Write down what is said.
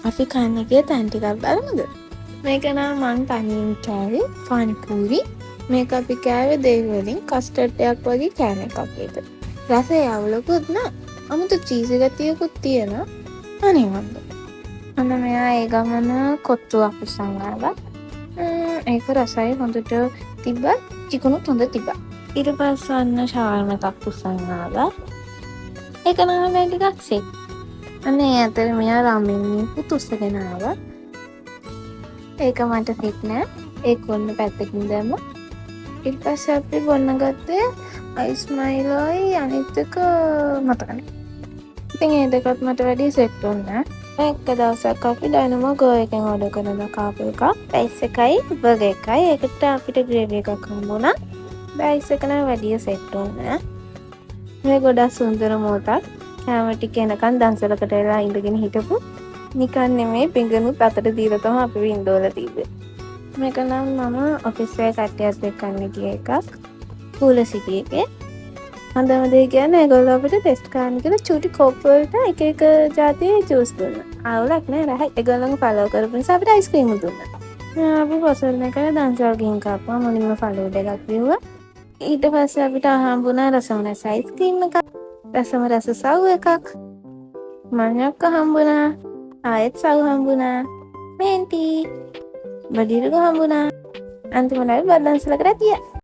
අපි කන්න ගිය තැන් ටිකක් බලමුද? මේක නම් මං තනියෙන් කෑවේ පානිපූරි. මේක අපි කෑවේ දෙහි වලින් කස්ටර්ඩ් එකක් වගේ කෑම එකක් ඒක. රසය අවුලකුත් නෑ. අමුතු චීසි ගතියකුත් තියෙනවා. අනේ මන්ද. අන්න මෙයා ඒ ගමන කොත්තුවක් උස්සන් ආවා. ඒක රසයි හොඳට තිබ්බා. චිකනුත් හොඳ තිබ්බා. ඊට පස්සේ අන්න ෂාවර්ම එකක් උස්සන් ආවා. ඒක නම් මේ ටිකක් සෙක්. අනේ අතර මෙයා රාමෙන් පුතුස්සගෙන ආවා. ඒක මට සෙට් නෑ. ඒක ඔන්න පැත්තකින් දැම්මා. ඊට පස්සේ අපි බොන්න ගත්තේ අයිස් මයිලෝයි අනිත් එක මතක නෑ. ඉතින් ඒ දෙකත් මට වැඩි සෙට් වුණා. එක දවසක් අපි ඩයිනමෝ ගෝ එකෙන් ඕඩර් කරලා කාපු එකක්. රයිස් එකයි බර්ගර් එකයි. ඒකට අපිට ග්‍රේවි එකක් හම්බුණා. රයිස් එක නම් වැඩි සෙට් වුණා. මේ ගොඩක් සුන්දර මොහොතක්. කැම ටික එනකන් දන්සලකට වෙලා ඉඳගෙන හිටපු. නිකන් නෙමෙයි පිඟනුත් අතට දීලා තමයි අපි වින්ඩෝල තිබ්බේ. මේක නම් මම ඔෆිස් එකේ කට්ටියත් එක්ක කන්න ගිය එකක්. කූල සිටි එකේ. හොඳම දේ කියන්නේ ඒගොල්ලෝ අපිට ටෙස්ට් කරන්න කියලා චූටි කෝප් වලට එක එක જાතියේ ජූස් දුන්නා. ආවලක් නෑ රහයි. ඒගොල්ලන්ව ෆලෝ කරපු නිසා අපිට අයිස්ක්‍රීම් දුන්නා. අපි පොසල් එකේ දන්සල් ගිහින් කාපුවා මුලින්ම ෆලෝ එකක් බිව්වා. ඊට පස්සේ අපිට හම්බුණා රසම රස අයිස්ක්‍රීම් එකක්. රසම රස සව් එකක්. මඤ්ඤොක්ක හම්බුණා. ආයෙත් සව් හම්බුණා. මේන්ටි බඩිරුග හම්බුණා. අන්තිමට අපි බද්දන්සලකට ගියා.